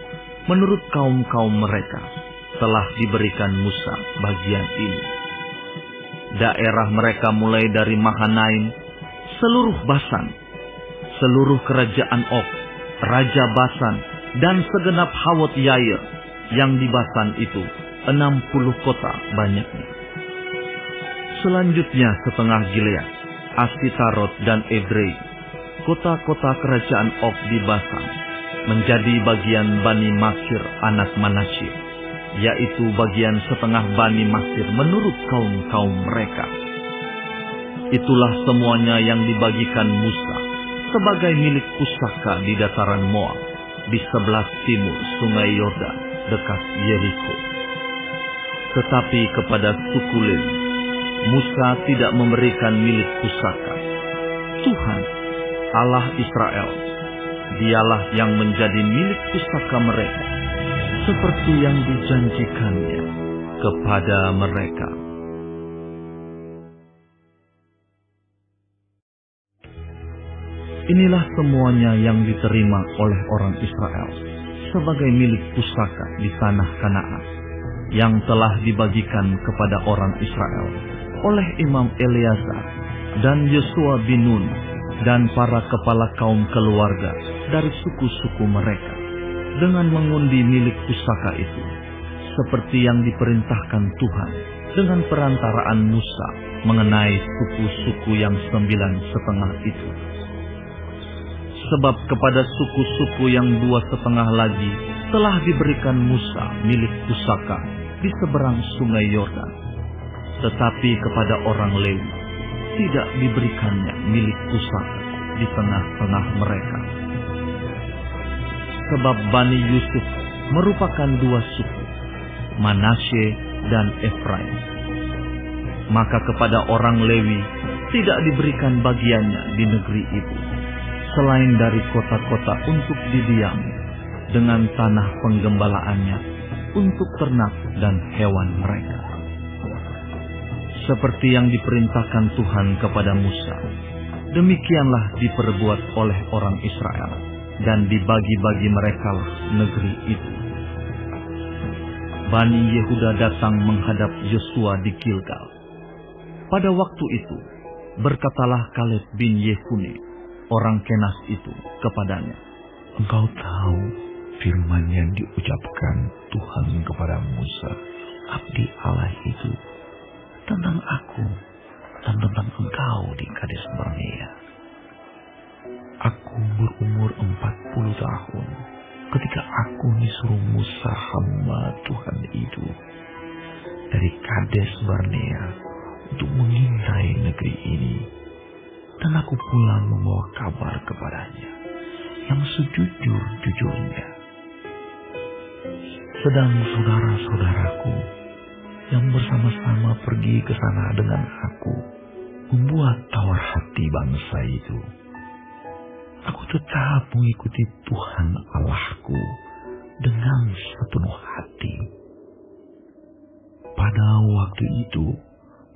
menurut kaum-kaum mereka, telah diberikan Musa bagian ini. Daerah mereka mulai dari Mahanaim, seluruh Basan, seluruh kerajaan Og, Raja Basan, dan segenap Hawot Yair yang di Basan itu, 60 kota banyaknya. Selanjutnya setengah Gilead, Astarot dan Edrei, kota-kota kerajaan Og di Basan, menjadi bagian Bani Makir anak Manasye, yaitu bagian setengah Bani Makir menurut kaum-kaum mereka. Itulah semuanya yang dibagikan Musa sebagai milik pusaka di dataran Moab, di sebelah timur sungai Yordan dekat Yeriko. Tetapi kepada suku Lewi, Musa tidak memberikan milik pusaka. Tuhan, Allah Israel, dialah yang menjadi milik pusaka mereka, seperti yang dijanjikannya kepada mereka. Inilah semuanya yang diterima oleh orang Israel sebagai milik pusaka di tanah Kanaan, yang telah dibagikan kepada orang Israel oleh Imam Eleazar dan Yosua bin Nun dan para kepala kaum keluarga dari suku-suku mereka, dengan mengundi milik pusaka itu, seperti yang diperintahkan Tuhan dengan perantaraan Musa mengenai suku-suku yang 9,5 itu. Sebab kepada suku-suku yang 2,5 lagi telah diberikan Musa milik pusaka di seberang sungai Yordan. Tetapi kepada orang Lewi tidak diberikannya milik pusaka di tengah-tengah mereka. Sebab Bani Yusuf merupakan 2 suku, Manasye dan Efraim. Maka kepada orang Lewi tidak diberikan bagiannya di negeri itu, selain dari kota-kota untuk didiami, dengan tanah penggembalaannya untuk ternak dan hewan mereka. Seperti yang diperintahkan Tuhan kepada Musa, demikianlah diperbuat oleh orang Israel, dan dibagi-bagi merekalah negeri itu. Bani Yehuda datang menghadap Yosua di Gilgal. Pada waktu itu, berkatalah Kaleb bin Yefune, orang Kenas itu, kepadanya, "Engkau tahu firman yang diucapkan Tuhan kepada Musa, abdi Allah itu, tentang aku dan tentang engkau di Kades Barnea. Aku berumur 40 tahun ketika aku disuruh Musa hamba Tuhan itu dari Kades Barnea untuk mengintai negeri ini. Dan aku pulang membawa kabar kepadanya yang sejujur-jujurnya. Sedang saudara-saudaraku yang bersama-sama pergi ke sana dengan aku membuat tawar hati bangsa itu Aku tetap mengikuti Tuhan Allahku dengan sepenuh hati. Pada waktu itu,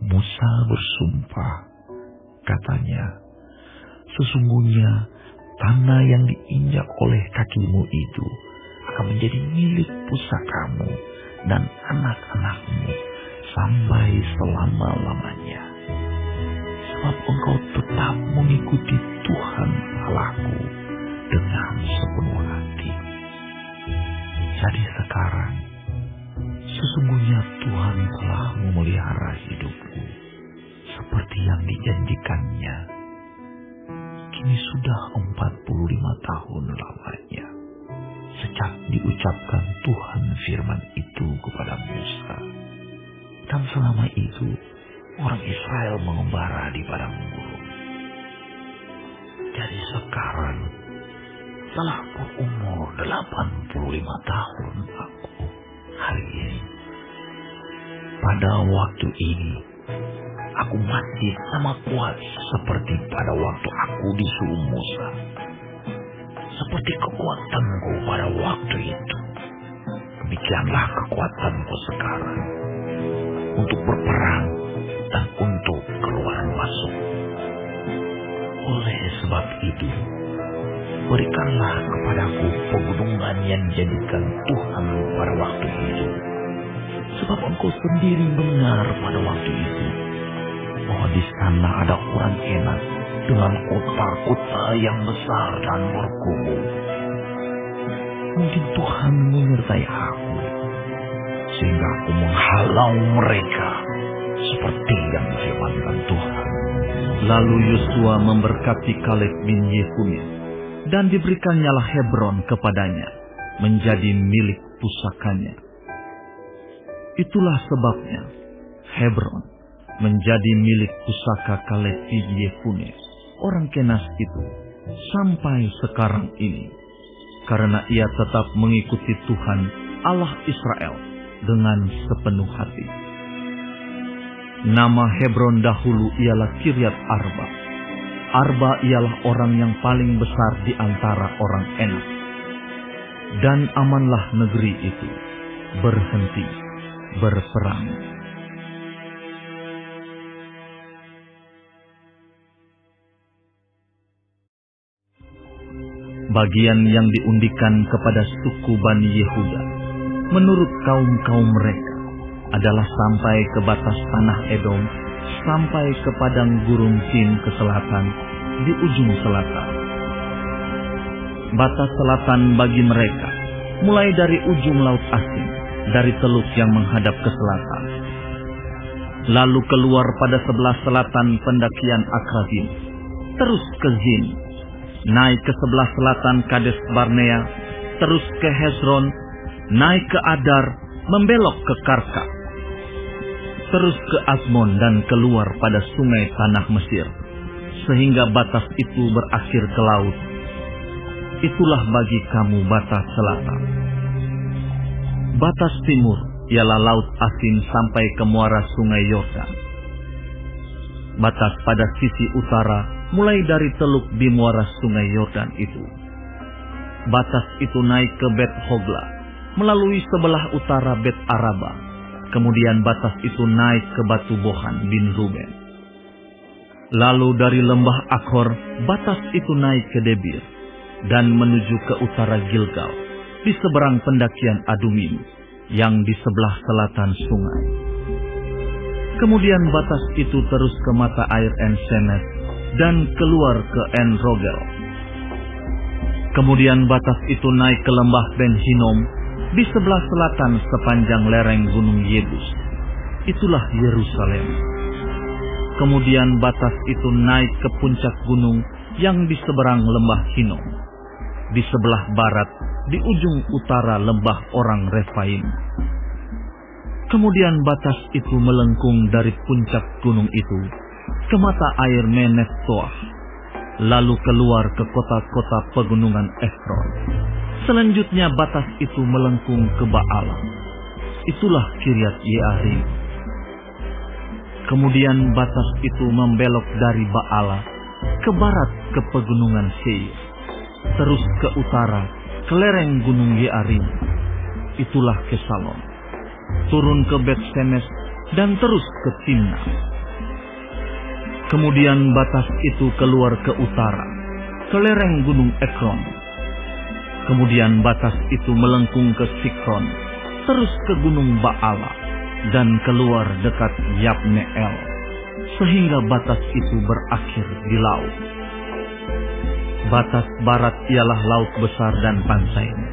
Musa bersumpah, katanya, sesungguhnya tanah yang diinjak oleh kakimu itu akan menjadi milik pusakamu dan anak-anakmu sampai selama-lamanya. Sebab engkau tetap mengikuti Tuhan Allahku dengan sepenuh hati. Jadi sekarang, sesungguhnya Tuhan telah memelihara hidupku seperti yang dijanjikannya. Kini sudah 45 tahun lamanya sejak diucapkan Tuhan firman itu kepada Musa. Dan selama itu orang Israel mengembara di padang gurun. Jadi sekarang telah berumur 85 tahun aku hari ini. Pada waktu ini aku masih sama kuat seperti pada waktu aku disuruh Musa. Seperti kekuatanku pada waktu itu, demikianlah kekuatanku sekarang untuk berperang dan untuk keluar masuk. Oleh sebab itu, berikanlah kepadaku pegunungan yang dijadikan Tuhan pada waktu itu. Sebab engkau sendiri mendengar pada waktu itu bahwa di sana ada orang enak dengan kota-kota yang besar dan berkubu. Mungkin Tuhan menyertai aku sehingga aku menghalau mereka seperti yang difirmankan Tuhan. Lalu Yosua memberkati Kaleb bin Yefune, dan diberikannyalah Hebron kepadanya menjadi milik pusakanya. Itulah sebabnya Hebron menjadi milik pusaka Kaleb bin Yefune, orang Kenas itu, sampai sekarang ini, karena ia tetap mengikuti Tuhan Allah Israel dengan sepenuh hati. Nama Hebron dahulu ialah Kiryat Arba. Arba ialah orang yang paling besar di antara orang Enak. Dan amanlah negeri itu berhenti berperang. Bagian yang diundikan kepada suku Bani Yehuda menurut kaum-kaum mereka adalah sampai ke batas tanah Edom, sampai ke padang gurun Sin ke selatan, di ujung selatan. Batas selatan bagi mereka, mulai dari ujung Laut Asin, dari teluk yang menghadap ke selatan. Lalu keluar pada sebelah selatan pendakian Akrabim, terus ke Zin, naik ke sebelah selatan Kades Barnea, terus ke Hezron, naik ke Adar, membelok ke Karka, terus ke Azmon dan keluar pada sungai tanah Mesir, sehingga batas itu berakhir ke laut. Itulah bagi kamu batas selatan. Batas timur ialah Laut Asin sampai ke muara sungai Yordan. Batas pada sisi utara mulai dari teluk di muara sungai Yordan itu. Batas itu naik ke Bet Hogla, melalui sebelah utara Bet Araba. Kemudian batas itu naik ke Batu Bohan bin Ruben. Lalu dari lembah Akhor, batas itu naik ke Debir dan menuju ke utara Gilgal, di seberang pendakian Adumim, yang di sebelah selatan sungai. Kemudian batas itu terus ke mata air En Senet dan keluar ke En Rogel. Kemudian batas itu naik ke lembah Ben Hinnom, di sebelah selatan sepanjang lereng gunung Yebus. Itulah Yerusalem. Kemudian batas itu naik ke puncak gunung yang di seberang lembah Hinnom, di sebelah barat, di ujung utara lembah orang Refaim. Kemudian batas itu melengkung dari puncak gunung itu ke mata air Meneftoah, lalu keluar ke kota-kota pegunungan Efron. Selanjutnya batas itu melengkung ke Baala. Itulah Kiryat Yearim. Kemudian batas itu membelok dari Baala ke barat ke pegunungan Seir, terus ke utara, ke lereng gunung Yearim, itulah Kesalon, turun ke Bet-Semes, dan terus ke Timnah. Kemudian batas itu keluar ke utara, ke lereng gunung Ekron. Kemudian batas itu melengkung ke Sikron, terus ke gunung Baala, dan keluar dekat Yabneel, sehingga batas itu berakhir di laut. Batas barat ialah laut besar dan pantainya.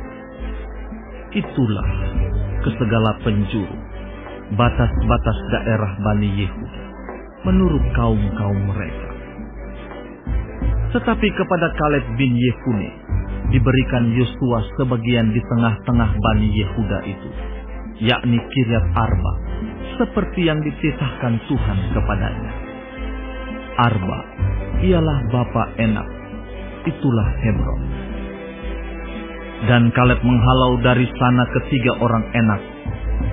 Itulah ke segala penjuru batas-batas daerah Bani Yehuda menurut kaum-kaum mereka. Tetapi kepada Kaleb bin Yefune diberikan Yosua sebagian di tengah-tengah Bani Yehuda itu, yakni Kiryat Arba, seperti yang dititahkan Tuhan kepadanya. Arba ialah bapa Enak, itulah Hebron. Dan Kaleb menghalau dari sana ketiga orang Enak,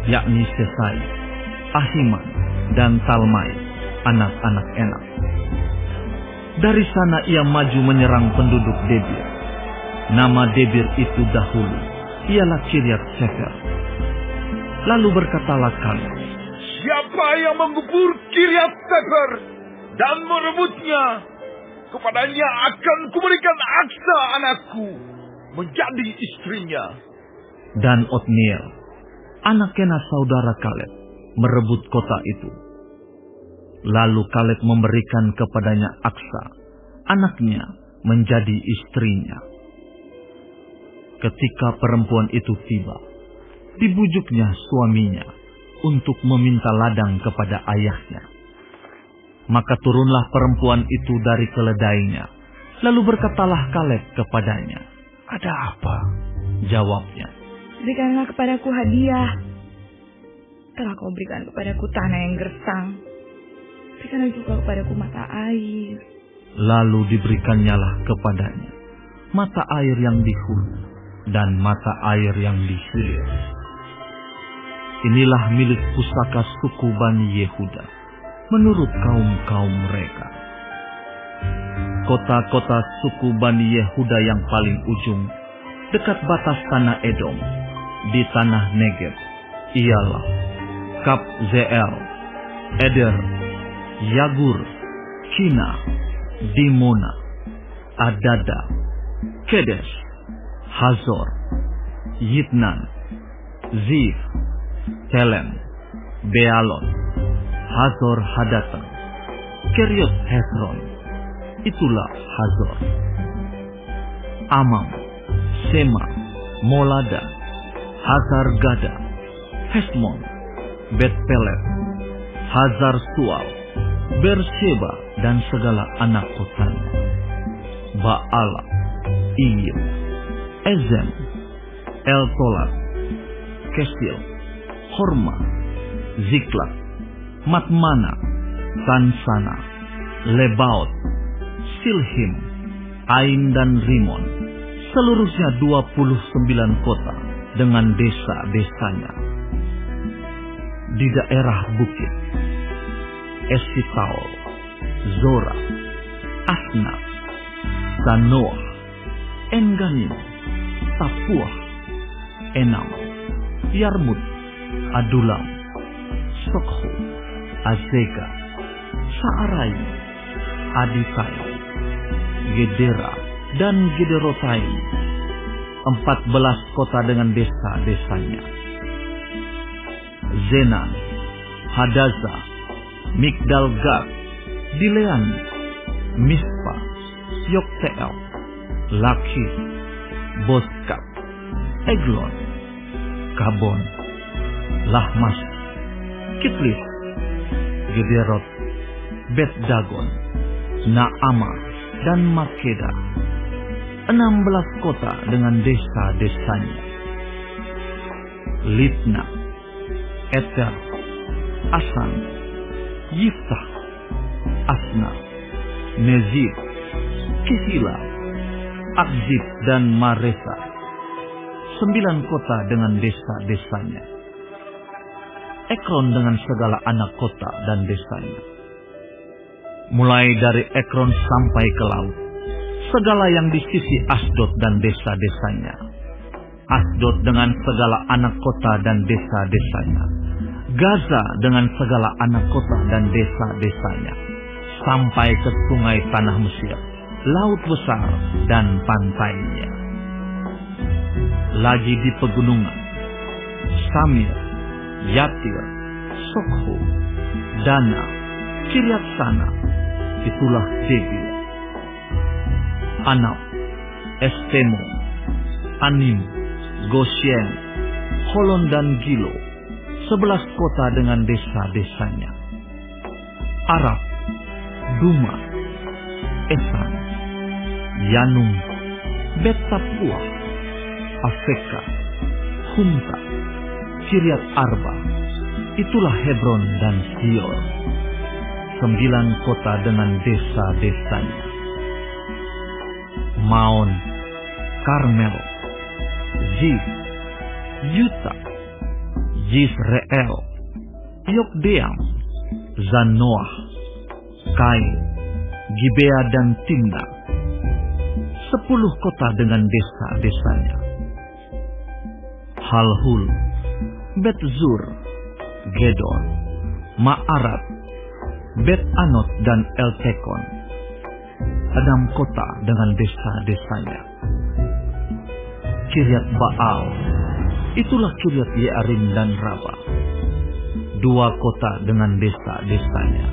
yakni Sesai, Ahiman, dan Talmai, anak-anak Enak. Dari sana ia maju menyerang penduduk Debir. Nama Debir itu dahulu ialah Kiryat Sefer. Lalu berkatalah Kaleb, siapa yang menggubur Kiryat Sefer dan merebutnya, kepadanya akan kuberikan Aksa anakku menjadi istrinya. Dan Otniel, anak Kenaz saudara Kaleb, merebut kota itu. Lalu Kaleb memberikan kepadanya Aksa, anaknya, menjadi istrinya. Ketika perempuan itu tiba, dibujuknya suaminya untuk meminta ladang kepada ayahnya. Maka turunlah perempuan itu dari keledainya. Lalu berkatalah Kaleb kepadanya, ada apa? Jawabnya, berikanlah kepadaku hadiah. Telah kau berikan kepadaku tanah yang gersang, berikanlah juga kepadaku mata air. Lalu diberikannya kepadanya mata air yang di hulu dan mata air yang di hilir. Inilah milik pusaka suku Bani Yehuda menurut kaum-kaum mereka. Kota-kota suku Bani Yehuda yang paling ujung dekat batas tanah Edom di tanah Negeb ialah Kabzeel, Eder, Yagur, Kina, Dimona, Adada, Kedes, Hazor, Yitnan, Zif, Telem, Bealon, Hazor Hadatan, Kiryot Hezron, itulah Hazor, Amam, Sema, Molada, Hazar Gada, Hesmon, Bet-Pelet, Hazar Sual, Bersheba, dan segala anak kotanya, Baala, Iyim, Ezem, El-Tolat, Kesil, Horma, Ziklag, Matmana, Tansana, Lebaot, Silhim, Ain, dan Rimon, seluruhnya 29 kota dengan desa-desanya. Di daerah bukit, Esitaol, Zora, Asna, Zanoah, Enganim, Tapuah, Enam, Yarmut, Adulam, Sokho, Azeka, Saarai, Aditai, Gedera, dan Gederotai, 14 kota dengan desa-desanya. Zenan, Hadaza, Migdal Gad, Dilean, Mispa, Yokteel, Lakis, Boskat, Eglon, Kabon, Lahmas, Kitlis, Gederot, Bet-Dagon, Naama, dan Makeda, 16 kota dengan desa-desanya. Litna, Eter, Asan, Yiftah, Asna, Nezib, Kisila, Akzib, dan Maresa, 9 kota dengan desa-desanya. Ekron dengan segala anak kota dan desanya. Mulai dari Ekron sampai ke laut, segala yang di sisi Asdod dan desa-desanya, Asdod dengan segala anak kota dan desa-desanya, Gaza dengan segala anak kota dan desa-desanya, sampai ke sungai tanah Mesir, laut besar dan pantainya. Lagi di pegunungan, Samir, Yatir, Sokho, Dana, Kiryat Sana, itulah Debir. Anab, Estemo, Anim, Goshen, Holon dan Gilo, 11 kota dengan desa-desanya. Arab, Duma, Esan, Yanum, Bet Tapua, Afeka, Humta, Kiryat Arba, itulah Hebron dan Sior, 9 kota dengan desa-desanya. Maon, Karmel, Zif, Yuta, Yisrael, Yokdeam, Zanoah, Kain, Gibea dan Timna, 10 kota dengan desa-desanya. Halhul, Bet-Zur, Gedor, Ma'arat, Bet-Anot dan El-Tekon, 6 kota dengan desa-desanya. Kiryat Baal, itulah Kiryat Yearim dan Raba, 2 kota dengan desa-desanya.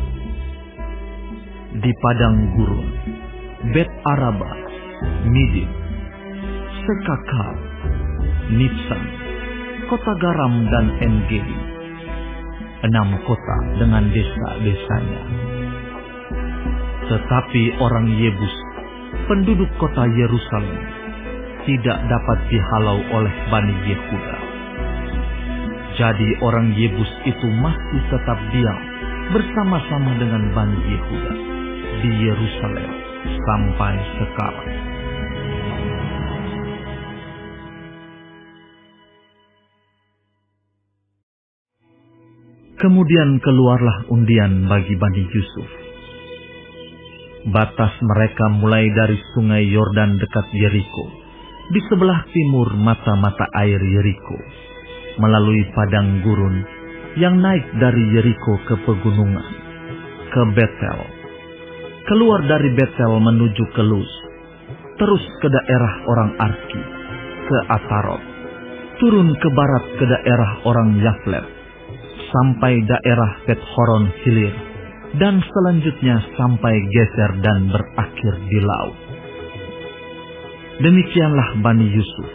Di padang gurun, Bet Araba, Midin, Sekakal, Nipsan, kota garam dan Engedi, 6 kota dengan desa-desanya. Tetapi orang Yebus, penduduk kota Yerusalem, tidak dapat dihalau oleh Bani Yehuda. Jadi orang Yebus itu masih tetap diam bersama-sama dengan Bani Yehuda di Yerusalem sampai sekarang. Kemudian keluarlah undian bagi Bani Yusuf. Batas mereka mulai dari sungai Yordan dekat Yeriko, di sebelah timur mata-mata air Yeriko, melalui padang gurun yang naik dari Yeriko ke pegunungan, ke Betel. Keluar dari Betel menuju ke Luz, terus ke daerah orang Arki, ke Atarot, turun ke barat ke daerah orang Yaflet, sampai daerah Bet-Horon Hilir, dan selanjutnya sampai Geser dan berakhir di laut. Demikianlah Bani Yusuf,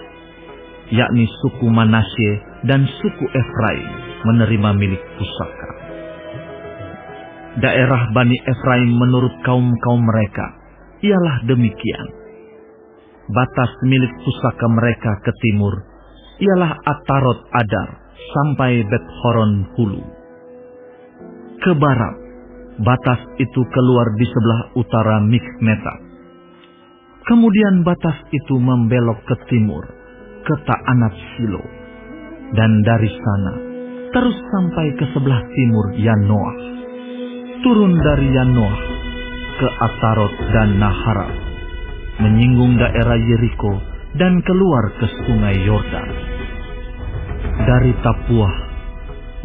yakni suku Manasye dan suku Efraim, menerima milik pusaka. Daerah Bani Efraim menurut kaum-kaum mereka ialah demikian. Batas milik pusaka mereka ke timur ialah Atarot Adar sampai Bet-Horon Hulu. Ke barat, batas itu keluar di sebelah utara Mikmetat. Kemudian batas itu membelok ke timur, ke Ta'anat Silo. Dan dari sana, terus sampai ke sebelah timur Yanoah. Turun dari Yanoah ke Atarot dan Naharat, menyinggung daerah Yeriko dan keluar ke sungai Yordan. Dari Tapuah,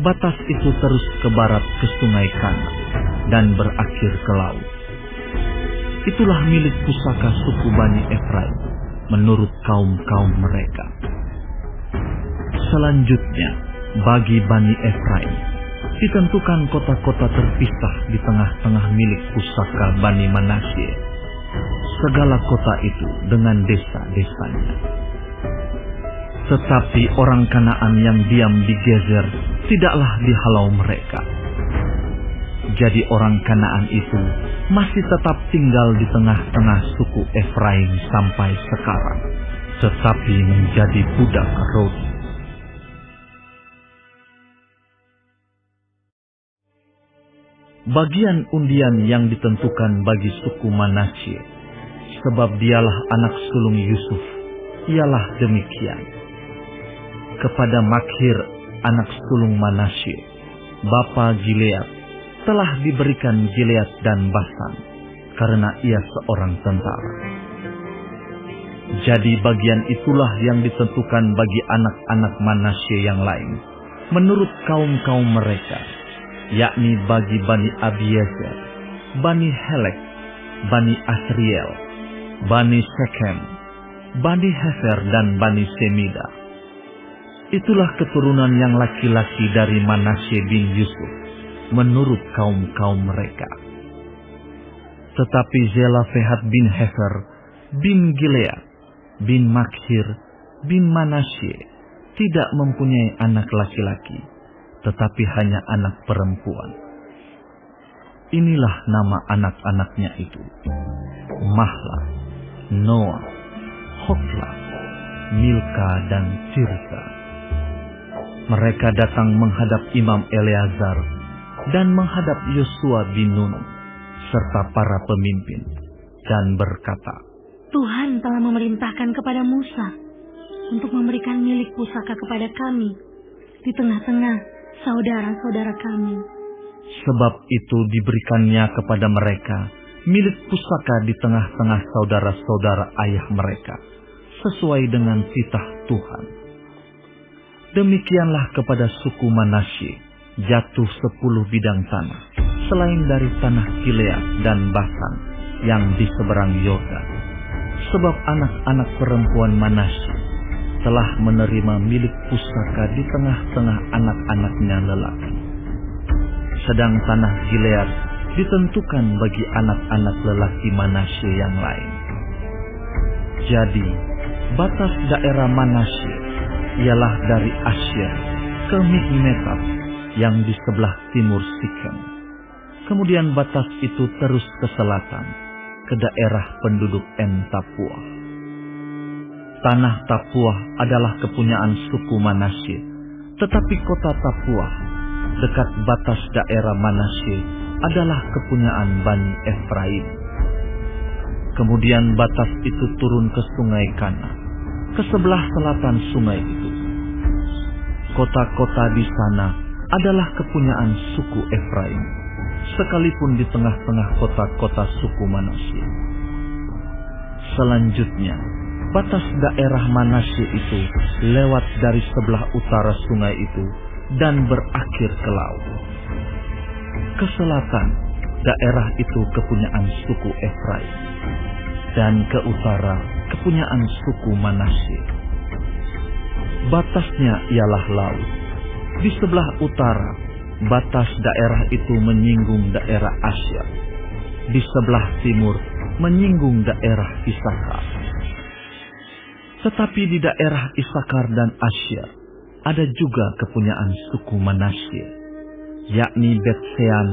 batas itu terus ke barat ke sungai Kana dan berakhir ke laut. Itulah milik pusaka suku Bani Efraim menurut kaum-kaum mereka. Selanjutnya, bagi Bani Efraim ditentukan kota-kota terpisah di tengah-tengah milik pusaka Bani Manasye. Segala kota itu dengan desa-desanya. Tetapi orang Kanaan yang diam di Gezer tidaklah dihalau mereka. Jadi orang Kanaan itu masih tetap tinggal di tengah-tengah suku Efraim sampai sekarang, tetapi menjadi budak Rodi. Bagian undian yang ditentukan bagi suku Manasye, sebab dialah anak sulung Yusuf, ialah demikian. Kepada Makhir, anak sulung Manasye, bapa Gilead, telah diberikan Gilead dan Basan, karena ia seorang tentara. Jadi bagian itulah yang ditentukan bagi anak-anak Manasye yang lain, menurut kaum-kaum mereka, yakni bagi Bani Abiezer, Bani Helek, Bani Asriel, Bani Sekem, Bani Hefer, dan Bani Semida. Itulah keturunan yang laki-laki dari Manasye bin Yusuf, menurut kaum-kaum mereka. Tetapi Zelafehad bin Hefer, bin Gilead, bin Makhir, bin Manasye tidak mempunyai anak laki-laki, tetapi hanya anak perempuan. Inilah nama anak-anaknya itu: Mahla, Noah, Hokla, Milka, dan Tirsa. Mereka datang menghadap Imam Eleazar dan menghadap Yosua bin Nun serta para pemimpin dan berkata, Tuhan telah memerintahkan kepada Musa untuk memberikan milik pusaka kepada kami di tengah-tengah saudara-saudara kami. Sebab itu diberikannya kepada mereka milik pusaka di tengah-tengah saudara-saudara ayah mereka, sesuai dengan titah Tuhan. Demikianlah kepada suku Manasye jatuh 10 bidang tanah, selain dari tanah Gilead dan Basan yang di seberang Yordan. Sebab anak-anak perempuan Manasye telah menerima milik pusaka di tengah-tengah anak-anaknya lelaki. Sedang tanah Gilead ditentukan bagi anak-anak lelaki Manasye yang lain. Jadi, batas daerah Manasye ialah dari Asyir ke Mikmetat yang di sebelah timur Sikem. Kemudian batas itu terus ke selatan, ke daerah penduduk En-Tapuah. Tanah Tapuah adalah kepunyaan suku Manasye, tetapi kota Tapuah, dekat batas daerah Manasye, adalah kepunyaan Bani Efraim. Kemudian batas itu turun ke sungai Kana, ke sebelah selatan sungai itu. Kota-kota di sana adalah kepunyaan suku Efraim, sekalipun di tengah-tengah kota-kota suku Manasye. Selanjutnya, batas daerah Manasye itu lewat dari sebelah utara sungai itu dan berakhir ke laut. Ke selatan, daerah itu kepunyaan suku Efraim, dan ke utara, kepunyaan suku Manasye. Batasnya ialah laut. Di sebelah utara, batas daerah itu menyinggung daerah Asyir. Di sebelah timur, menyinggung daerah Isakar. Tetapi di daerah Isakar dan Asyir, ada juga kepunyaan suku Manasye, yakni Bet-Sean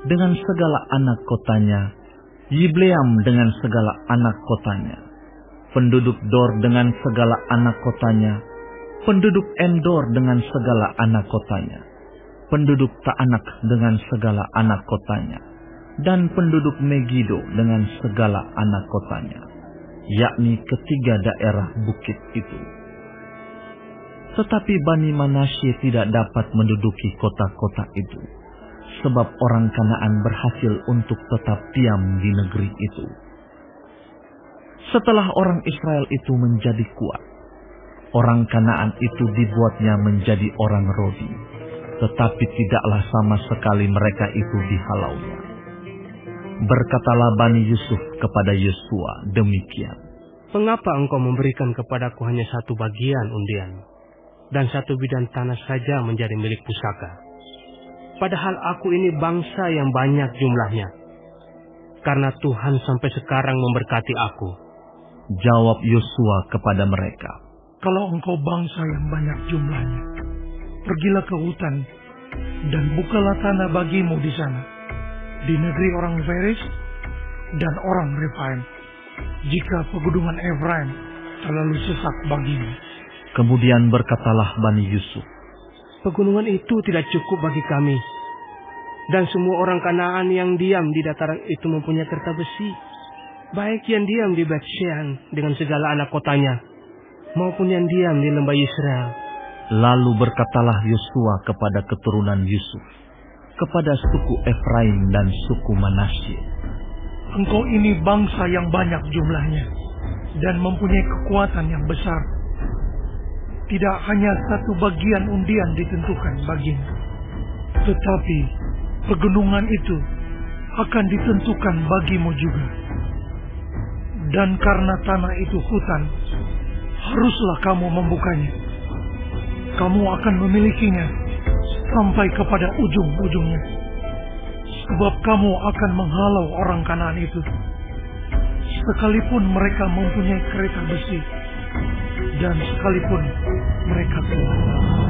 dengan segala anak kotanya, Yibleam dengan segala anak kotanya, penduduk Dor dengan segala anak kotanya, penduduk Endor dengan segala anak kotanya, penduduk Taanak dengan segala anak kotanya, dan penduduk Megido dengan segala anak kotanya, yakni ketiga daerah bukit itu. Tetapi Bani Manasye tidak dapat menduduki kota-kota itu, sebab orang Kanaan berhasil untuk tetap diam di negeri itu. Setelah orang Israel itu menjadi kuat, orang Kanaan itu dibuatnya menjadi orang Rodi, tetapi tidaklah sama sekali mereka itu dihalaunya. Berkatalah Bani Yusuf kepada Yosua demikian, Mengapa engkau memberikan kepadaku hanya satu bagian undian, dan satu bidang tanah saja menjadi milik pusaka? Padahal aku ini bangsa yang banyak jumlahnya, karena Tuhan sampai sekarang memberkati aku. Jawab Yosua kepada mereka, Kalau engkau bangsa yang banyak jumlahnya, pergilah ke hutan dan bukalah tanah bagimu di sana, di negeri orang Feris dan orang Refaim, jika pegunungan Efraim terlalu sesak bagimu. Kemudian berkatalah Bani Yusuf, Pegunungan itu tidak cukup bagi kami, dan semua orang Kanaan yang diam di dataran itu mempunyai kerta besi, baik yang diam di Bet-Sean dengan segala anak kotanya, maupun yang diam di lembah Israel. Lalu berkatalah Yosua kepada keturunan Yusuf, kepada suku Efraim dan suku Manasye, Engkau ini bangsa yang banyak jumlahnya. dan mempunyai kekuatan yang besar. Tidak hanya satu bagian undian ditentukan bagimu, tetapi pegunungan itu akan ditentukan bagimu juga. Dan karena tanah itu hutan, haruslah kamu membukanya. Kamu akan memilikinya sampai kepada ujung-ujungnya. Sebab kamu akan menghalau orang Kanaan itu. Sekalipun mereka mempunyai kereta besi, dan sekalipun mereka kuat.